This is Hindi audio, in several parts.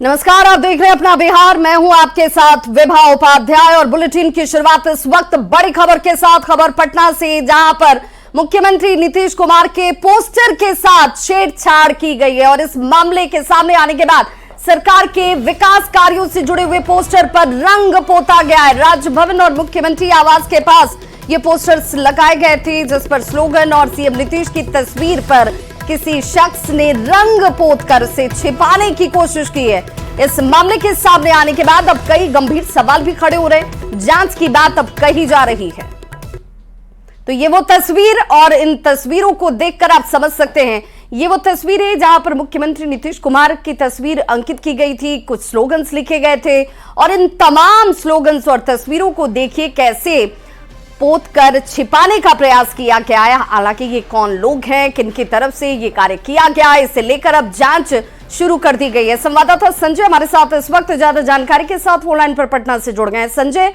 नमस्कार, आप देख रहे हैं अपना बिहार। मैं हूं आपके साथ विभा उपाध्याय और बुलेटिन की शुरुआत इस वक्त बड़ी खबर के साथ। खबर पटना से, जहां पर मुख्यमंत्री नीतीश कुमार के पोस्टर के साथ छेड़छाड़ की गई है और इस मामले के सामने आने के बाद सरकार के विकास कार्यों से जुड़े हुए पोस्टर पर रंग पोता गया है। राजभवन और मुख्यमंत्री आवास के पास ये पोस्टर्स लगाए गए थे, जिस पर स्लोगन और सीएम नीतीश की तस्वीर पर किसी शख्स ने रंग पोत कर उसे छिपाने की कोशिश की है। इस मामले के सामने आने के बाद अब कई गंभीर सवाल भी खड़े हो रहे हैं। जांच की बात अब कही जा रही है। तो ये वो तस्वीर, और इन तस्वीरों को देखकर आप समझ सकते हैं, ये वो तस्वीर है जहां पर मुख्यमंत्री नीतीश कुमार की तस्वीर अंकित की गई थी, कुछ स्लोगन्स लिखे गए थे, और इन तमाम स्लोगन्स और तस्वीरों को देखिए कैसे पोत कर छिपाने का प्रयास किया गया है। हालांकि ये कौन लोग हैं, किनकी तरफ से ये कार्य किया गया है, इसे लेकर अब जांच शुरू कर दी गई है। संवाददाता संजय हमारे साथ इस वक्त ज्यादा जानकारी के साथ फोन लाइन पर पटना से जुड़ गए हैं। संजय,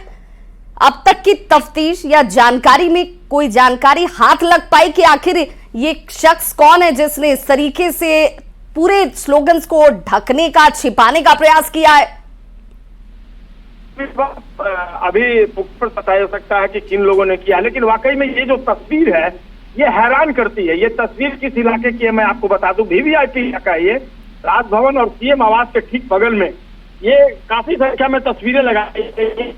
अब तक की तफ्तीश या जानकारी में कोई जानकारी हाथ लग पाई कि आखिर ये शख्स कौन है जिसने इस तरीके से पूरे स्लोगन्स को ढकने का, छिपाने का प्रयास किया है? अभी पुख्ता बताया जा सकता है कि किन लोगों ने किया, लेकिन वाकई में ये जो तस्वीर है ये हैरान करती है। ये तस्वीर किस इलाके की है मैं आपको बता दूं, वीवीआईपी इलाका है ये। राजभवन और सीएम आवास के ठीक बगल में ये काफी संख्या में तस्वीरें लगाई गई।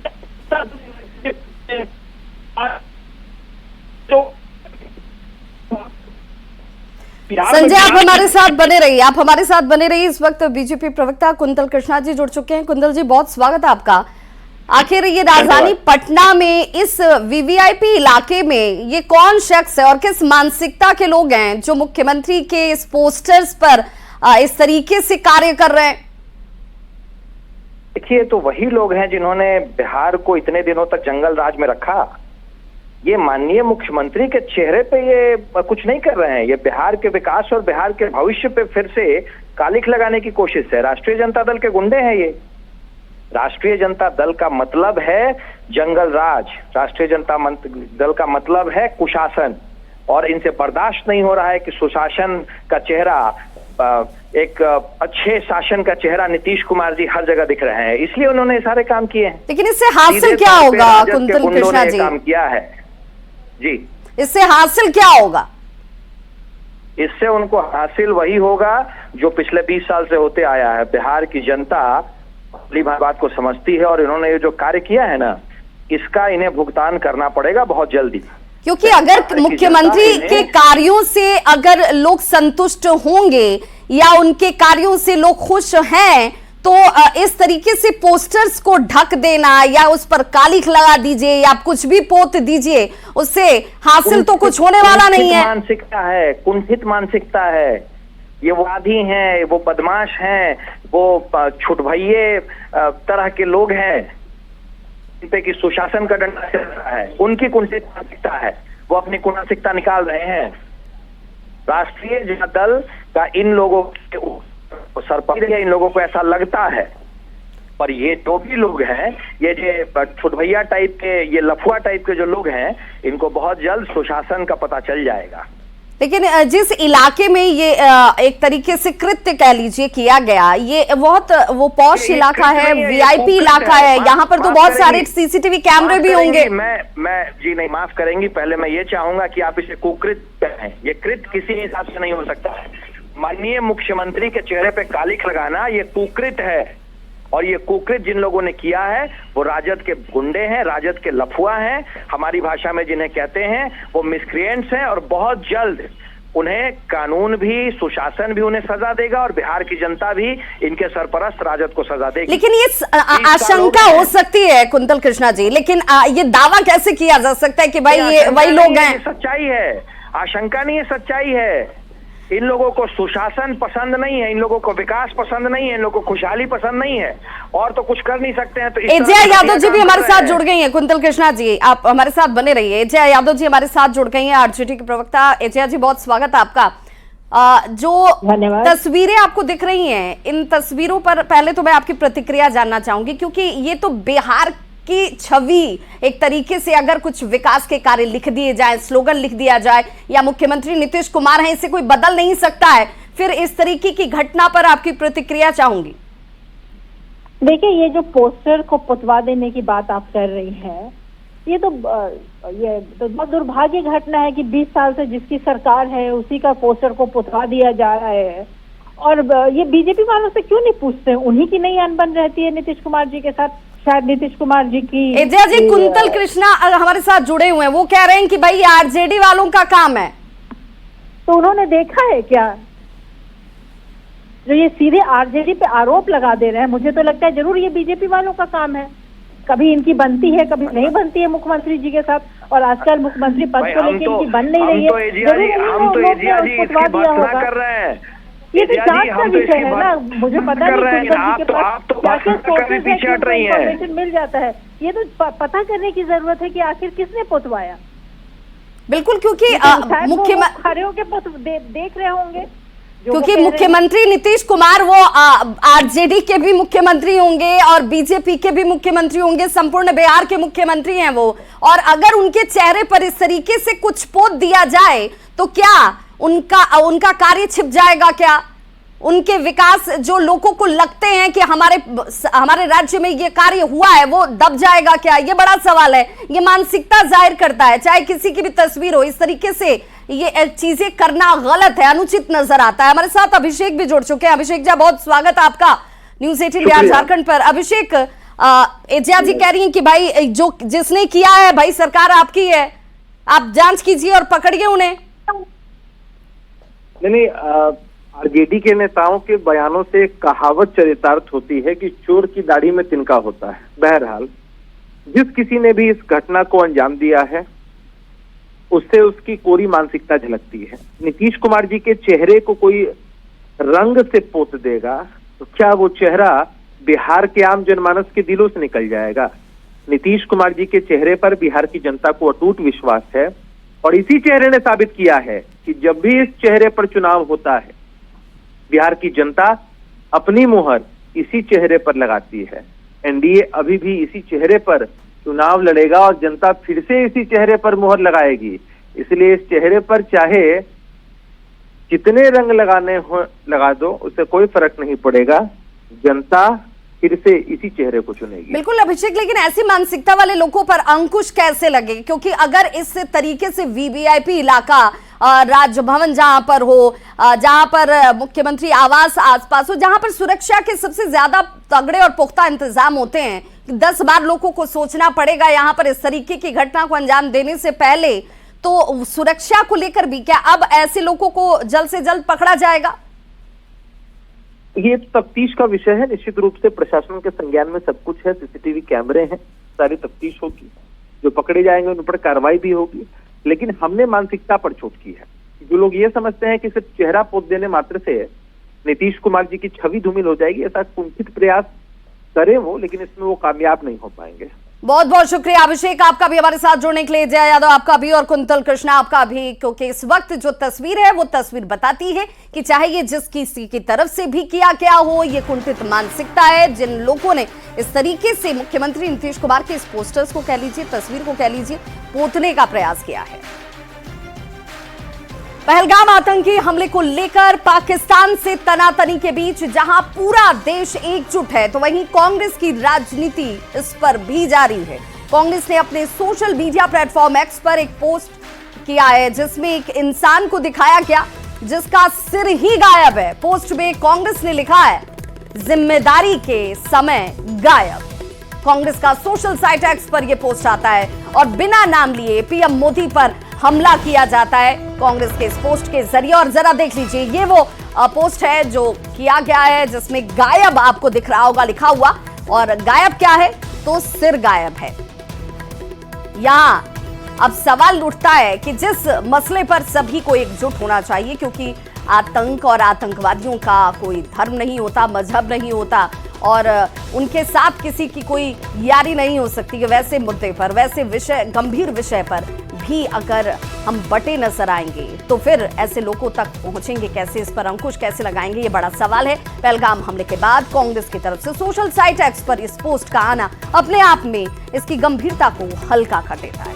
संजय, आप हमारे साथ बने रहिए। इस वक्त बीजेपी प्रवक्ता कुंतल कृष्णा जी जुड़ चुके हैं। कुंतल जी, बहुत स्वागत है आपका। आखिर ये राजधानी पटना में इस वीवीआईपी इलाके में ये कौन शख्स है और किस मानसिकता के लोग हैं जो मुख्यमंत्री के इस पोस्टर्स पर इस तरीके से कार्य कर रहे हैं? देखिए, तो वही लोग हैं जिन्होंने बिहार को इतने दिनों तक जंगल राज में रखा। ये माननीय मुख्यमंत्री के चेहरे पे ये कुछ नहीं कर रहे हैं। ये बिहार के विकास और बिहार के भविष्य पे फिर से कालिख लगाने की कोशिश है। राष्ट्रीय जनता दल के गुंडे हैं ये। राष्ट्रीय जनता दल का मतलब है जंगल राज, राष्ट्रीय जनता दल का मतलब है कुशासन, और इनसे बर्दाश्त नहीं हो रहा है कि सुशासन का चेहरा, एक अच्छे शासन का चेहरा नीतीश कुमार जी हर जगह दिख रहे हैं, इसलिए उन्होंने सारे काम किए हैं। लेकिन इससे हासिल क्या होगा कुंतल कृष्णा जी? काम किया है जी, इससे हासिल क्या होगा? इससे उनको हासिल वही होगा जो पिछले 20 साल से होते आया है। बिहार की जनता अपनी बात को समझती है, और इन्होंने ये जो कार्य किया है ना, इसका इन्हें भुगतान करना पड़ेगा बहुत जल्दी। क्योंकि अगर मुख्यमंत्री के कार्यों से अगर लोग संतुष्ट होंगे या उनके कार्यों से लोग खुश हैं, तो इस तरीके से पोस्टर्स को ढक देना या उस पर कालिख लगा दीजिए या कुछ भी पोत दीजिए, उससे हासिल तो कुछ होने वाला नहीं है। मानसिकता है, कुंठित मानसिकता है। ये वादी हैं, वो बदमाश हैं, वो छुटभइये तरह के लोग हैं पे की सुशासन का डंडा चल रहा है। उनकी कुंठित मानसिकता है, वो अपनी कुनासिकता निकाल रहे हैं। राष्ट्रीय जनता दल का इन लोगों के सरपंच, इन लोगों को ऐसा लगता है, पर ये जो भी लोग हैं, ये जो छुटभैया टाइप के, ये लफुआ टाइप के जो लोग हैं, इनको बहुत जल्द सुशासन का पता चल जाएगा। लेकिन जिस इलाके में ये एक तरीके से कृत्य कह लीजिए किया गया, ये बहुत वो पॉश इलाका है, वीआईपी इलाका है, यहाँ पर तो बहुत सारे सीसीटीवी कैमरे भी होंगे। मैं जी नहीं, माफ करेंगी, पहले मैं ये चाहूंगा कि आप इसे कुकृत कहें। ये कृत किसी हिसाब से नहीं हो सकता है। माननीय मुख्यमंत्री के चेहरे पे कालिख लगाना ये कुकृत है, और ये कुकृत जिन लोगों ने किया है वो राजद के गुंडे हैं, राजद के लफुआ हैं, हमारी भाषा में जिन्हें कहते हैं वो मिसक्रिएंट्स हैं, और बहुत जल्द उन्हें कानून भी, सुशासन भी उन्हें सजा देगा, और बिहार की जनता भी इनके सरपरस्त राजद को सजा देगी। लेकिन ये आशंका हो सकती है कुंतल कृष्णा जी, लेकिन ये दावा कैसे किया जा सकता है कि भाई ये वही लोग हैं? सच्चाई है, आशंका नहीं है, सच्चाई है। इन लोगों को सुशासन पसंद नहीं है, इन लोगों को विकास पसंद नहीं है, इन लोगों को खुशहाली पसंद नहीं है, और तो कुछ कर नहीं सकते हैं। तो एजेया यादव जी भी हमारे साथ जुड़ गई हैं। कुंतल कृष्णा जी, आप हमारे साथ बने रहिए। एजेया यादव जी हमारे साथ जुड़ गई हैं, आरजेडी के प्रवक्ता। एजेया जी, बहुत स्वागत है आपका। जो तस्वीरें आपको दिख रही हैं, इन तस्वीरों पर पहले तो मैं आपकी प्रतिक्रिया जानना चाहूंगी, क्योंकि ये तो बिहार की छवि एक तरीके से, अगर कुछ विकास के कार्य लिख दिए जाए, स्लोगन लिख दिया जाए, या मुख्यमंत्री नीतीश कुमार हैं, इसे कोई बदल नहीं सकता है, फिर इस तरीके की घटना पर आपकी प्रतिक्रिया चाहूंगी। देखिए, ये जो पोस्टर को पुतवा देने की बात आप कर रही हैं, ये तो बहुत दुर्भाग्य घटना है कि 20 साल से जिसकी सरकार है उसी का पोस्टर को पुतवा दिया जा रहा है। और ये बीजेपी वालों से क्यों नहीं पूछते? उन्हीं की नहीं अनबन रहती है नीतीश कुमार जी के साथ। शायद नीतीश कुमार जी की एजेया जी, कुंतल कृष्णा हमारे साथ जुड़े हुए हैं, वो कह रहे हैं कि भाई आरजेडी वालों का काम है। तो उन्होंने देखा है क्या जो ये सीधे आरजेडी पे आरोप लगा दे रहे हैं? मुझे तो लगता है जरूर ये बीजेपी वालों का काम है। कभी इनकी बनती है, कभी नहीं बनती है मुख्यमंत्री जी के साथ, और आजकल मुख्यमंत्री पद को लेकर इनकी बन नहीं रही है। ये तो जांच का विषय है ना, मुझे पता नहीं कुंतल जी के पास इन्फॉर्मेशन मिल जाता है। ये तो पता करने की जरूरत है कि आखिर किसने पुतवाया। बिल्कुल, क्योंकि मुख्यमंत्री खड़े होकर देख रहे होंगे, क्योंकि मुख्यमंत्री नीतीश कुमार वो आरजेडी के भी मुख्यमंत्री होंगे और बीजेपी के भी मुख्यमंत्री होंगे, संपूर्ण बिहार के मुख्यमंत्री हैं वो। और अगर उनके चेहरे पर इस तरीके से कुछ पोत दिया जाए तो क्या उनका कार्य छिप जाएगा? क्या उनके विकास जो लोगों को लगते हैं कि हमारे राज्य में ये कार्य हुआ है वो दब जाएगा क्या? ये बड़ा सवाल है। ये मानसिकता जाहिर करता है, चाहे किसी की भी तस्वीर हो, इस तरीके से ये चीजें करना गलत है, अनुचित नजर आता है। हमारे साथ अभिषेक भी जुड़ चुके हैं। अभिषेक जी, बहुत स्वागत है आपका न्यूज़ 18 बिहार झारखंड पर। अभिषेक, एजेया जी कह रही हैं कि भाई जिसने किया है भाई सरकार आपकी है, आप जांच कीजिए और पकड़िए उन्हें। नहीं, आरजेडी के नेताओं के बयानों से एक कहावत चरितार्थ होती है कि चोर की दाढ़ी में तिनका होता है। बहरहाल, जिस किसी ने भी इस घटना को अंजाम दिया है उससे उसकी कोरी मानसिकता झलकती है। नीतीश कुमार जी के चेहरे को कोई रंग से पोत देगा तो क्या वो चेहरा बिहार के आम जनमानस के दिलों से निकल जाएगा? नीतीश कुमार जी के चेहरे पर बिहार की जनता को अटूट विश्वास है और इसी चेहरे ने साबित किया है कि जब भी इस चेहरे पर चुनाव होता है बिहार की जनता अपनी मुहर इसी चेहरे पर लगाती है। एनडीए अभी भी इसी चेहरे पर चुनाव लड़ेगा और जनता फिर से इसी चेहरे पर मुहर लगाएगी। इसलिए इस चेहरे पर चाहे जितने रंग लगाने हो लगा दो, उससे कोई फर्क नहीं पड़ेगा, जनता फिर से इसी चेहरे को चुनेगी। बिल्कुल अभिषेक, लेकिन ऐसी मानसिकता वाले लोगों पर अंकुश कैसे लगे? क्योंकि अगर इस तरीके से वीवीआईपी इलाका, राजभवन जहां पर हो, जहां पर मुख्यमंत्री आवास आसपास हो, जहां पर सुरक्षा के सबसे ज्यादा तगड़े और पुख्ता इंतजाम होते हैं, 10 बार लोगों को सोचना पड़ेगा यहाँ पर इस तरीके की घटना को अंजाम देने से पहले, तो सुरक्षा को लेकर भी क्या अब ऐसे लोगों को जल्द से जल्द पकड़ा जाएगा? ये तफ्तीश का विषय है। निश्चित रूप से प्रशासन के संज्ञान में सब कुछ है, सीसीटीवी कैमरे हैं, सारी तफ्तीश होगी, जो पकड़े जाएंगे उन पर कार्रवाई भी होगी। लेकिन हमने मानसिकता पर चोट की है। जो लोग ये समझते हैं कि सिर्फ चेहरा पोत देने मात्र से नीतीश कुमार जी की छवि धूमिल हो जाएगी, ऐसा कुंठित प्रयास करें वो, लेकिन इसमें वो कामयाब नहीं हो पाएंगे। बहुत बहुत शुक्रिया अभिषेक आपका भी हमारे साथ जुड़ने के लिए, एजेया यादव आपका भी और कुंतल कृष्णा आपका भी, क्योंकि इस वक्त जो तस्वीर है वो तस्वीर बताती है कि चाहे ये जिस किसी की तरफ से भी किया गया हो, ये कुंठित मानसिकता है जिन लोगों ने इस तरीके से मुख्यमंत्री नीतीश कुमार के इस पोस्टर्स को कह लीजिए, तस्वीर को कह लीजिए, पोतने का प्रयास किया है। पहलगाम आतंकी हमले को लेकर पाकिस्तान से तनातनी के बीच जहां पूरा देश एकजुट है, तो वहीं कांग्रेस की राजनीति इस पर भी जारी है। कांग्रेस ने अपने सोशल मीडिया प्लेटफॉर्म एक्स पर एक पोस्ट किया है जिसमें एक इंसान को दिखाया गया जिसका सिर ही गायब है। पोस्ट में कांग्रेस ने लिखा है, जिम्मेदारी के समय गायब। कांग्रेस का सोशल साइट एक्स पर यह पोस्ट आता है और बिना नाम लिए पीएम मोदी पर हमला किया जाता है कांग्रेस के इस पोस्ट के जरिए। और जरा देख लीजिए, ये वो पोस्ट है जो किया गया है जिसमें गायब आपको दिख रहा होगा लिखा हुआ, और गायब क्या है तो सिर गायब है। यहां अब सवाल उठता है कि जिस मसले पर सभी को एकजुट होना चाहिए, क्योंकि आतंक और आतंकवादियों का कोई धर्म नहीं होता, मजहब नहीं होता और उनके साथ किसी की कोई यारी नहीं हो सकती। वैसे मुद्दे पर, वैसे विषय, गंभीर विषय पर भी अगर हम बटे नजर आएंगे तो फिर ऐसे लोगों तक पहुंचेंगे कैसे, इस पर अंकुश कैसे लगाएंगे, ये बड़ा सवाल है। पहलगाम हमले के बाद कांग्रेस की तरफ से सोशल साइट एक्स पर इस पोस्ट का आना अपने आप में इसकी गंभीरता को हल्का कर देता है।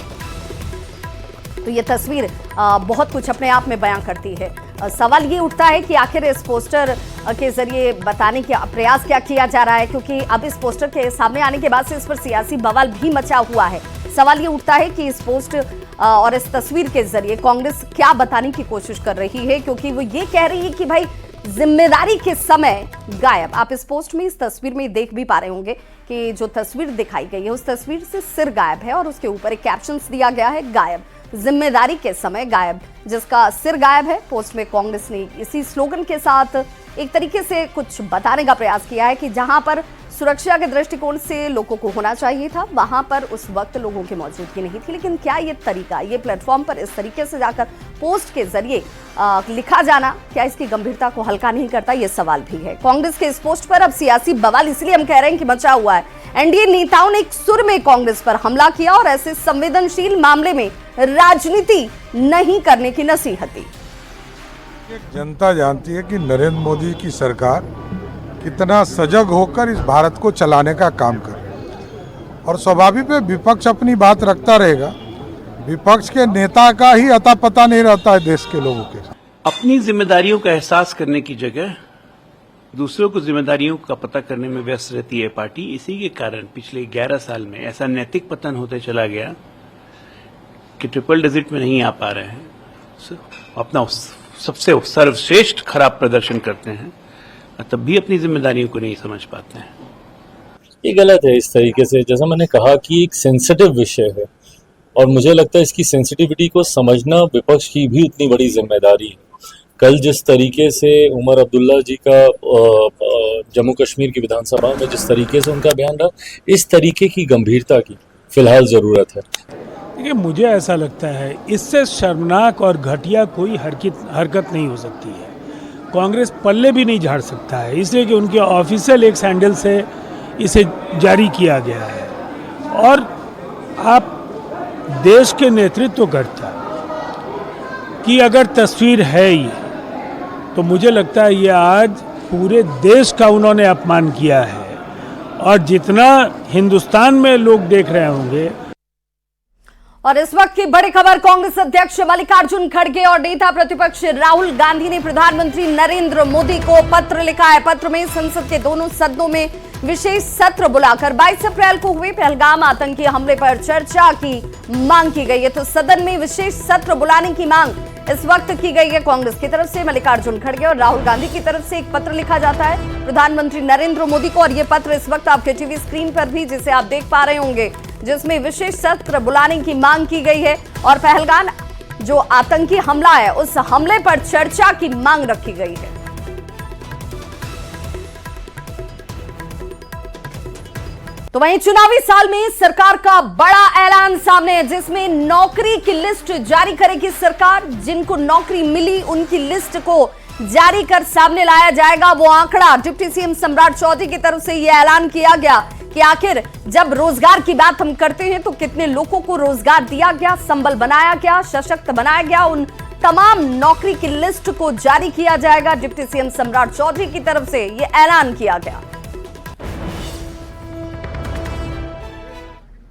तो ये तस्वीर बहुत कुछ अपने आप में बयां करती है। सवाल ये उठता है कि आखिर इस पोस्टर के जरिए बताने का प्रयास क्या किया जा रहा है, क्योंकि अब इस पोस्टर के सामने आने के बाद से इस पर सियासी बवाल भी मचा हुआ है। सवाल ये उठता है कि इस पोस्ट और इस तस्वीर के जरिए कांग्रेस क्या बताने की कोशिश कर रही है, क्योंकि वो ये कह रही है कि भाई जिम्मेदारी के समय गायब। आप इस पोस्ट में, इस तस्वीर में देख भी पा रहे होंगे कि जो तस्वीर दिखाई गई है उस तस्वीर से सिर गायब है और उसके ऊपर एक कैप्शन दिया गया है, गायब, जिम्मेदारी के समय गायब, जिसका सिर गायब है। पोस्ट में कांग्रेस ने इसी स्लोगन के साथ एक तरीके से कुछ बताने का प्रयास किया है कि जहां पर सुरक्षा के दृष्टिकोण से लोगों को होना चाहिए था, वहां पर उस वक्त लोगों की मौजूदगी नहीं थी। लेकिन क्या ये तरीका, ये प्लेटफॉर्म पर इस तरीके से जाकर पोस्ट के जरिए लिखा जाना, क्या इसकी गंभीरता को हल्का नहीं करता, ये सवाल भी है। कांग्रेस के इस पोस्ट पर अब सियासी बवाल इसलिए हम कह रहे हैं कि मचा हुआ है। एनडीए नेताओं ने एक सुर में कांग्रेस पर हमला किया और ऐसे संवेदनशील मामले में राजनीति नहीं करने की नसीहत दी। जनता जानती है कि नरेंद्र मोदी की सरकार कितना सजग होकर इस भारत को चलाने का काम कर रही है, और स्वाभाविक है विपक्ष अपनी बात रखता रहेगा। विपक्ष के नेता का ही अता पता नहीं रहता है देश के लोगों के। अपनी जिम्मेदारियों का एहसास करने की जगह दूसरों को जिम्मेदारियों का पता करने में व्यस्त रहती है पार्टी। इसी के कारण पिछले 11 साल में ऐसा नैतिक पतन होते चला गया कि ट्रिपल डिजिट में नहीं आ पा रहे हैं। अपना सबसे सर्वश्रेष्ठ खराब प्रदर्शन करते हैं और तब भी अपनी जिम्मेदारियों को नहीं समझ पाते हैं। ये गलत है इस तरीके से। जैसा मैंने कहा कि एक सेंसिटिव विषय है और मुझे लगता है इसकी सेंसिटिविटी को समझना विपक्ष की भी उतनी बड़ी जिम्मेदारी है। कल जिस तरीके से उमर अब्दुल्ला जी का जम्मू कश्मीर की विधानसभा में जिस तरीके से उनका बयान रहा, इस तरीके की गंभीरता की फिलहाल जरूरत है। देखिए, मुझे ऐसा लगता है इससे शर्मनाक और घटिया कोई हरकत नहीं हो सकती है। कांग्रेस पल्ले भी नहीं झाड़ सकता है, इसलिए कि उनके ऑफिशियल एक हैंडल से इसे जारी किया गया है। और आप देश के नेतृत्व करता कि अगर तस्वीर है ये, तो मुझे लगता है ये आज पूरे देश का उन्होंने अपमान किया है। और जितना हिंदुस्तान में लोग देख रहे होंगे। और इस वक्त की बड़ी खबर, कांग्रेस अध्यक्ष मल्लिकार्जुन खड़गे और नेता प्रतिपक्ष राहुल गांधी ने प्रधानमंत्री नरेंद्र मोदी को पत्र लिखा है। पत्र में संसद के दोनों सदनों में विशेष सत्र बुलाकर 22 अप्रैल को हुए पहलगाम आतंकी हमले पर चर्चा की मांग की गई है। तो सदन में विशेष सत्र बुलाने की मांग इस वक्त की गई है कांग्रेस की तरफ से। मल्लिकार्जुन खड़गे और राहुल गांधी की तरफ से एक पत्र लिखा जाता है प्रधानमंत्री नरेंद्र मोदी को, और ये पत्र इस वक्त आपके टीवी स्क्रीन पर भी, जिसे आप देख पा रहे होंगे, जिसमें विशेष सत्र बुलाने की मांग की गई है और पहलगाम जो आतंकी हमला है उस हमले पर चर्चा की मांग रखी गई है। तो वहीं चुनावी साल में सरकार का बड़ा ऐलान सामने है, जिसमें नौकरी की लिस्ट जारी करेगी सरकार। जिनको नौकरी मिली उनकी लिस्ट को जारी कर सामने लाया जाएगा वो आंकड़ा। डिप्टी सीएम सम्राट चौधरी की तरफ से यह ऐलान किया गया कि आखिर जब रोजगार की बात हम करते हैं तो कितने लोगों को रोजगार दिया गया, संबल बनाया गया, सशक्त बनाया गया, उन तमाम नौकरी की लिस्ट को जारी किया जाएगा। डिप्टी सीएम सम्राट चौधरी की तरफ से यह ऐलान किया गया।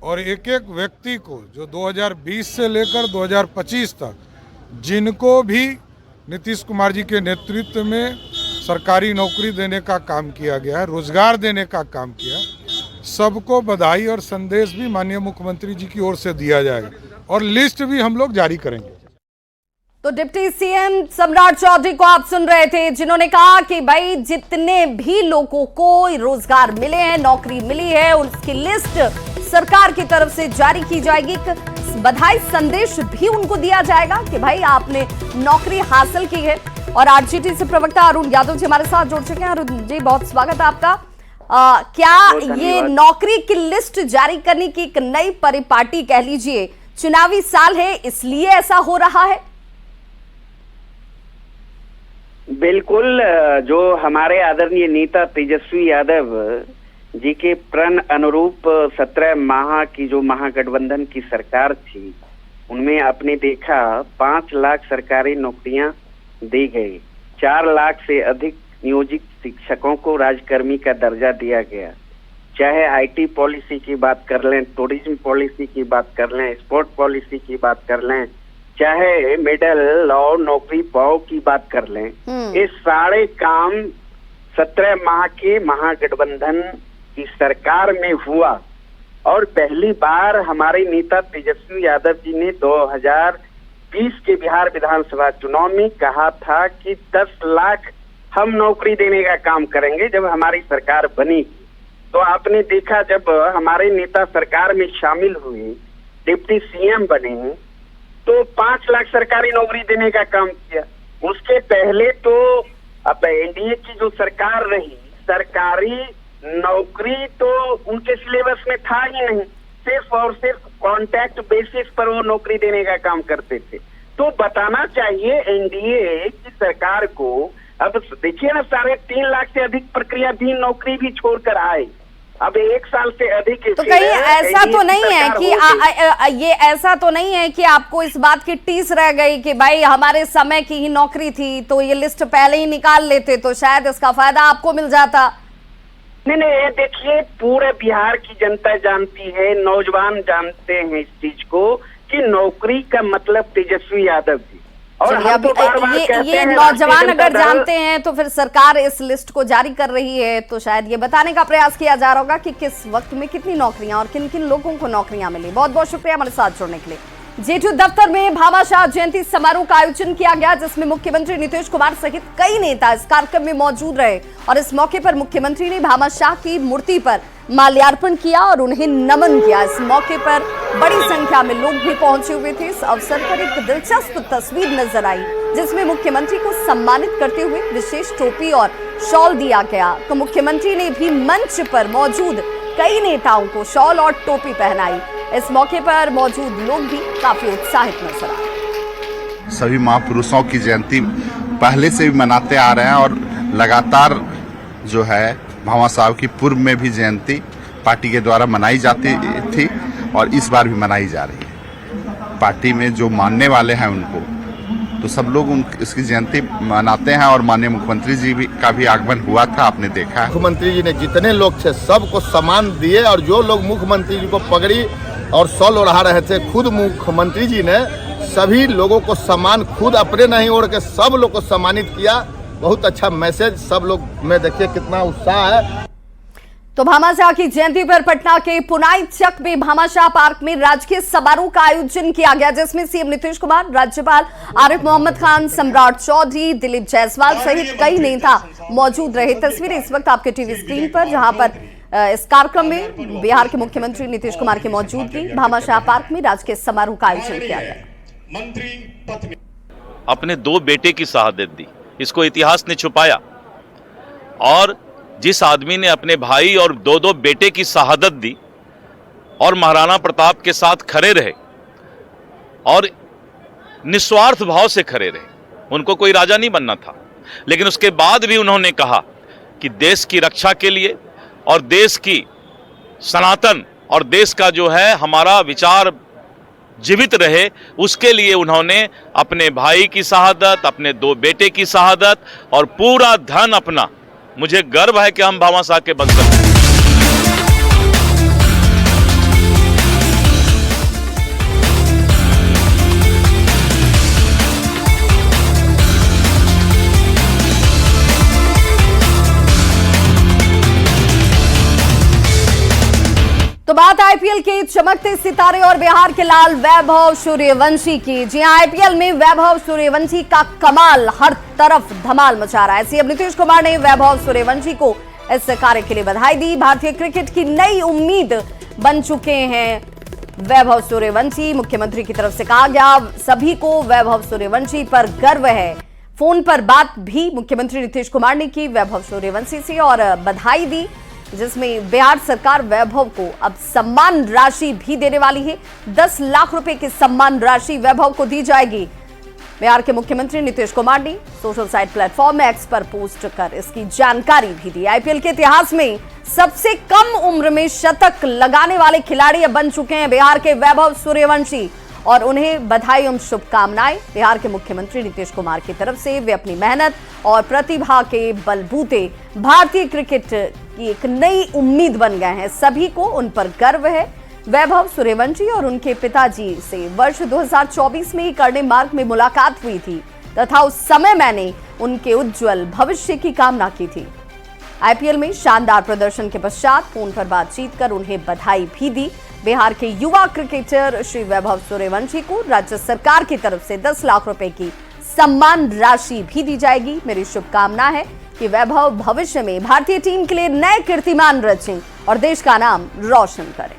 और एक एक व्यक्ति को जो 2020 से लेकर 2025 तक जिनको भी नीतीश कुमार जी के नेतृत्व में सरकारी नौकरी देने का काम किया गया है, रोजगार देने का काम किया, सबको बधाई और संदेश भी माननीय मुख्यमंत्री जी की ओर से दिया जाएगा और लिस्ट भी हम लोग जारी करेंगे। तो डिप्टी सीएम सम्राट चौधरी को आप सुन रहे थे, जिन्होंने कहा कि भाई जितने भी लोगों को रोजगार मिले हैं, नौकरी मिली है, उसकी लिस्ट सरकार की तरफ से जारी की जाएगी। बधाई संदेश भी उनको दिया जाएगा कि भाई आपने नौकरी हासिल की है। और आरजेडी से प्रवक्ता अरुण यादव जी हमारे साथ जुड़ चुके हैं। अरुण जी, बहुत स्वागत है आपका। क्या ये नौकरी की लिस्ट जारी करने की एक नई परिपाटी कह लीजिए, चुनावी साल है इसलिए ऐसा हो रहा है? बिल्कुल, जो हमारे आदरणीय नेता तेजस्वी यादव जी के प्रण अनुरूप 17 माह की जो महागठबंधन की सरकार थी, उनमें आपने देखा 5 लाख सरकारी नौकरियां दी गई, 4 लाख से अधिक नियोजित शिक्षकों को राजकर्मी का दर्जा दिया गया। चाहे आईटी पॉलिसी की बात कर लें, टूरिज्म पॉलिसी की बात कर लें, स्पोर्ट पॉलिसी की बात कर लें, चाहे मिडिल लॉ नौकरी पाओ की बात कर लें, ये सारे काम 17 माह के महागठबंधन की सरकार में हुआ। और पहली बार हमारे नेता तेजस्वी यादव जी ने 2020 के बिहार विधानसभा चुनाव में कहा था कि 10 लाख हम नौकरी देने का काम करेंगे जब हमारी सरकार बनी। तो आपने देखा जब हमारे नेता सरकार में शामिल हुए, डिप्टी सीएम बने, तो 5 लाख सरकारी नौकरी देने का काम किया। उसके पहले तो अब एनडीए की जो सरकार रही, सरकारी नौकरी तो उनके सिलेबस में था ही नहीं, सिर्फ और सिर्फ कॉन्ट्रैक्ट बेसिस पर वो नौकरी देने का काम करते थे। तो बताना चाहिए एनडीए की सरकार को। अब देखिए ना, 3.5 लाख से अधिक प्रक्रियाधीन नौकरी भी छोड़कर आए। अब 1 साल से अधिक। तो कहीं ऐसा तो नहीं है कि ये ऐसा तो नहीं है कि आपको इस बात की टीस रह गई कि भाई हमारे समय की ही नौकरी थी तो ये लिस्ट पहले ही निकाल लेते तो शायद इसका फायदा आपको मिल जाता? नहीं, ये देखिए, पूरे बिहार की जनता जानती है, नौजवान जानते हैं इस चीज को कि नौकरी का मतलब तेजस्वी यादव जी। और हम तो बार-बार कहते ये हैं, नौजवान अगर जानते हैं तो फिर सरकार इस लिस्ट को जारी कर रही है तो शायद ये बताने का प्रयास किया जा रहा होगा कि किस वक्त में कितनी नौकरियां और किन किन लोगों को नौकरियां मिली। बहुत बहुत शुक्रिया हमारे साथ जुड़ने के लिए। जेटू दफ्तर में भामाशाह जयंती समारोह का आयोजन किया गया जिसमें मुख्यमंत्री नीतीश कुमार सहित कई नेता इस कार्यक्रम में मौजूद रहे और इस मौके पर मुख्यमंत्री ने भामाशाह की मूर्ति पर माल्यार्पण किया और उन्हें नमन किया। इस मौके पर बड़ी संख्या में लोग भी पहुंचे हुए थे। इस अवसर पर एक दिलचस्प तस्वीर नजर आई जिसमें मुख्यमंत्री को सम्मानित करते हुए विशेष टोपी और शॉल दिया गया। तो मुख्यमंत्री ने भी मंच पर मौजूद कई नेताओं को शॉल और टोपी पहनाई। इस मौके पर मौजूद लोग भी काफी उत्साहित नजर आए। सभी महापुरुषों की जयंती पहले से भी मनाते आ रहे हैं और लगातार जो है भामा साहब की पूर्व में भी जयंती पार्टी के द्वारा मनाई जाती थी और इस बार भी मनाई जा रही है। पार्टी में जो मानने वाले हैं उनको तो सब लोग इसकी जयंती मनाते हैं और माननीय मुख्यमंत्री जी का भी आगमन हुआ था, आपने देखा है। मुख्यमंत्री जी ने जितने लोग थे सबको सम्मान दिए और जो लोग मुख्यमंत्री जी को पगड़ी और शॉल ओढ़ा रहे थे, खुद मुख्यमंत्री जी ने सभी लोगों को सम्मान, खुद अपने नहीं ओढ़ के सब लोग को सम्मानित किया। बहुत अच्छा मैसेज, सब लोग में देखिए कितना उत्साह है। तो भामाशाह की जयंती पर पटना के पुनाई चक में भामाशाह पार्क में राजकीय समारोह का आयोजन किया गया जिसमें सीएम नीतीश कुमार, राज्यपाल आरिफ मोहम्मद खान, सम्राट चौधरी, दिलीप जायसवाल सहित कई नेता मौजूद रहे। तस्वीरें इस वक्त आपके टीवी स्क्रीन पर, जहां पर इस कार्यक्रम में बिहार के मुख्यमंत्री नीतीश कुमार की मौजूदगी भामाशाह पार्क में राजकीय समारोह का आयोजन किया गया। अपने 2 बेटे की शहादत दी, इसको इतिहास ने छुपाया। और जिस आदमी ने अपने भाई और 2 बेटे की शहादत दी और महाराणा प्रताप के साथ खड़े रहे और निस्वार्थ भाव से खड़े रहे, उनको कोई राजा नहीं बनना था, लेकिन उसके बाद भी उन्होंने कहा कि देश की रक्षा के लिए और देश की सनातन और देश का जो है हमारा विचार जीवित रहे, उसके लिए उन्होंने अपने भाई की शहादत, अपने 2 बेटे की शहादत और पूरा धन अपना, मुझे गर्व है कि हम भामाशाह के वंशज हैं। तो बात आईपीएल के चमकते सितारे और बिहार के लाल वैभव सूर्यवंशी की। जी हां, आईपीएल में वैभव सूर्यवंशी का कमाल हर तरफ धमाल मचा रहा है। सीएम नीतीश कुमार ने वैभव सूर्यवंशी को इस कार्य के लिए बधाई दी। भारतीय क्रिकेट की नई उम्मीद बन चुके हैं वैभव सूर्यवंशी। मुख्यमंत्री की तरफ से कहा गया सभी को वैभव सूर्यवंशी पर गर्व है। फोन पर बात भी मुख्यमंत्री नीतीश कुमार ने की वैभव सूर्यवंशी से और बधाई दी, जिसमें बिहार सरकार वैभव को अब सम्मान राशि भी देने वाली है। 10 लाख रुपए की सम्मान राशि वैभव को दी जाएगी। बिहार के मुख्यमंत्री नीतीश कुमार ने सोशल साइट प्लेटफॉर्म एक्स पर पोस्ट कर इसकी जानकारी भी दी। आईपीएल के इतिहास में सबसे कम उम्र में शतक लगाने वाले खिलाड़ी अब बन चुके हैं बिहार के वैभव सूर्यवंशी और उन्हें बधाई एवं शुभकामनाएं बिहार के मुख्यमंत्री नीतीश कुमार की तरफ से। वे अपनी मेहनत और प्रतिभा के बलबूते भारतीय क्रिकेट की एक नई उम्मीद बन गए हैं। सभी को उन पर गर्व है। वैभव सूर्यवंशी और उनके पिताजी से वर्ष 2024 में कर्णे मार्ग में मुलाकात हुई थी तथा उस समय मैंने उनके उज्जवल भविष्य की कामना की थी। आईपीएल में शानदार प्रदर्शन के पश्चात फोन पर बातचीत कर उन्हें बधाई भी दी। बिहार के युवा क्रिकेटर श्री वैभव सूर्यवंशी को राज्य सरकार की तरफ से 10 लाख रुपए की सम्मान राशि भी दी जाएगी। मेरी शुभकामना है कि वैभव भविष्य में भारतीय टीम के लिए नए कीर्तिमान रचें और देश का नाम रोशन करें।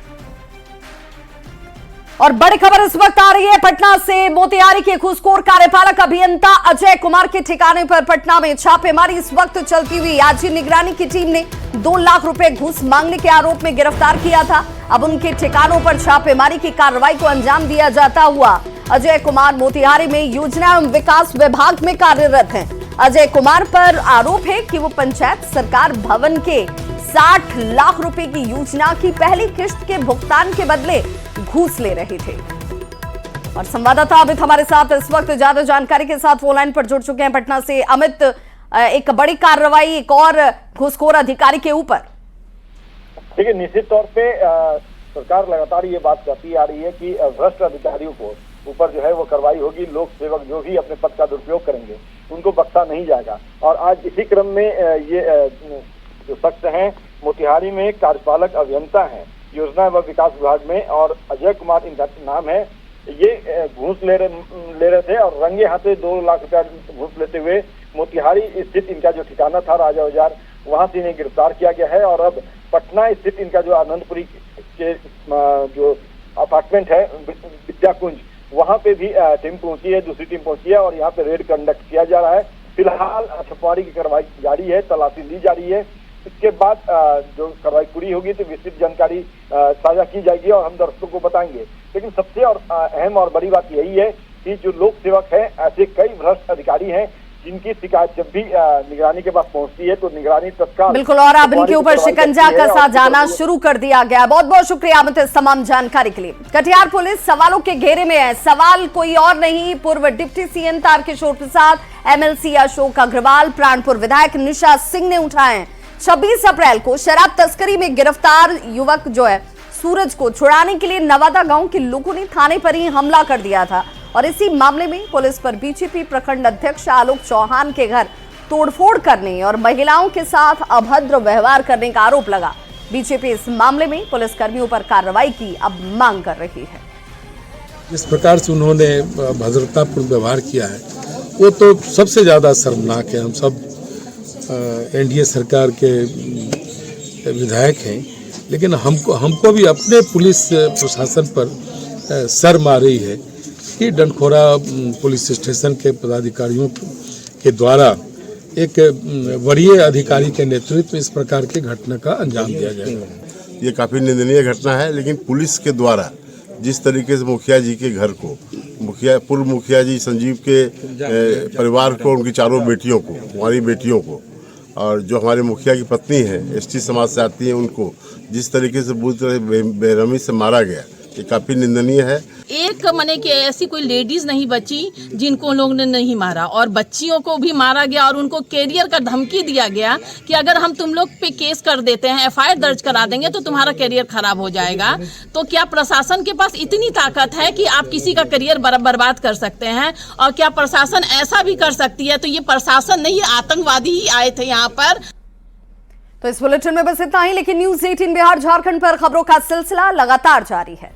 और बड़ी खबर इस वक्त आ रही है पटना से। मोतिहारी के घूसखोर कार्यपालक अभियंता अजय कुमार के ठिकाने पर पटना में छापेमारी इस वक्त चलती हुई। आज ही निगरानी की टीम ने 2 लाख रुपए घूस मांगने के आरोप में गिरफ्तार किया था। अब उनके ठिकानों पर छापेमारी की कार्रवाई को अंजाम दिया जाता हुआ। अजय कुमार मोतिहारी में योजना एवं विकास विभाग में कार्यरत हैं। अजय कुमार पर आरोप है कि वो पंचायत सरकार भवन के 60 लाख रुपए की योजना की पहली किस्त के भुगतान के बदले घूस ले रहे थे। और संवाददाता अमित हमारे साथ इस वक्त ज्यादा जानकारी के साथ फोन लाइन पर जुड़ चुके हैं पटना से। अमित, एक बड़ी कार्रवाई एक और घूसखोर अधिकारी के ऊपर। देखिए, निश्चित तौर पे सरकार लगातार ये बात कहती आ रही है कि भ्रष्ट अधिकारियों को ऊपर जो है वो कार्रवाई होगी। लोक सेवक जो भी अपने पद का दुरुपयोग करेंगे उनको बख्शा नहीं जाएगा। और आज इसी क्रम में ये जो शख्स हैं मोतिहारी में कार्यपालक अभियंता हैं योजना एवं विकास विभाग में, और अजय कुमार इनका नाम है। ये घूस ले रहे थे और रंगे हाथे 2 लाख रुपया घूस लेते हुए मोतिहारी स्थित इनका जो ठिकाना था राजा बाजार, वहां से इन्हें गिरफ्तार किया गया है। और अब पटना स्थित इनका जो आनंदपुरी के जो अपार्टमेंट है विद्याकुंज, वहां पे भी टीम पहुंची है, दूसरी टीम पहुंची है और यहाँ पे रेड कंडक्ट किया जा रहा है। फिलहाल छापेमारी की कार्रवाई जारी है, तलाशी ली जा रही है। इसके बाद जो कार्रवाई पूरी होगी तो विस्तृत जानकारी साझा की जाएगी और हम दर्शकों को बताएंगे। लेकिन सबसे और अहम और बड़ी बात यही है कि जो लोक सेवक है, ऐसे कई भ्रष्ट अधिकारी हैं जिनकी शिकायत जब भी निगरानी के पास पहुंचती है तो निगरानी तत्काल बिल्कुल, और अब इनके ऊपर शिकंजा कसा जाना शुरू कर दिया गया। बहुत बहुत शुक्रिया अमित इस तमाम जानकारी के लिए। कटिहार पुलिस सवालों के घेरे में है। सवाल कोई और नहीं, पूर्व deputy CM Tarkishore Prasad, MLC Ashok Agarwal, Pranpur विधायक निशा सिंह ने उठाए हैं। 26 अप्रैल को शराब तस्करी में गिरफ्तार युवक जो है सूरज को छुड़ाने के लिए नवादा गांव के लोगों ने थाने पर ही हमला कर दिया था और इसी मामले में पुलिस पर बीजेपी प्रखंड अध्यक्ष आलोक चौहान के घर तोड़फोड़ करने और महिलाओं के साथ अभद्र व्यवहार करने का आरोप लगा। बीजेपी इस मामले में पुलिस कर्मियों पर कार्रवाई की अब मांग कर रही है। जिस प्रकार से उन्होंने भद्रतापूर्ण व्यवहार किया है वो तो सबसे ज्यादा शर्मनाक है। हम सब एनडीए सरकार के विधायक हैं, लेकिन हमको भी अपने पुलिस प्रशासन पर शर्म आ रही है कि डंडखोरा पुलिस स्टेशन के पदाधिकारियों के द्वारा एक वरीय अधिकारी के नेतृत्व में इस प्रकार की घटना का अंजाम दिया जाएगा। ये काफ़ी निंदनीय घटना है, लेकिन पुलिस के द्वारा जिस तरीके से मुखिया जी के घर को, पूर्व मुखिया जी संजीव के परिवार को, उनकी 4 बेटियों को, हमारी बेटियों को, और जो हमारे मुखिया की पत्नी है एसटी समाज से आती है, उनको जिस तरीके से बुरी तरह बेरहमी से मारा गया, ये काफी निंदनीय है। एक मने कि ऐसी कोई लेडीज नहीं बची जिनको लोग ने नहीं मारा, और बच्चियों को भी मारा गया और उनको कैरियर का धमकी दिया गया कि अगर हम तुम लोग पे केस कर देते हैं, एफआईआर दर्ज करा देंगे तो तुम्हारा कैरियर खराब हो जाएगा। तो क्या प्रशासन के पास इतनी ताकत है कि आप किसी का करियर बर्बाद कर सकते हैं? और क्या प्रशासन ऐसा भी कर सकती है? तो ये प्रशासन नहीं, आतंकवादी ही आए थे यहाँ पर। तो इस बुलेटिन में बस इतना ही, लेकिन न्यूज़ 18 बिहार झारखंड पर खबरों का सिलसिला लगातार जारी है।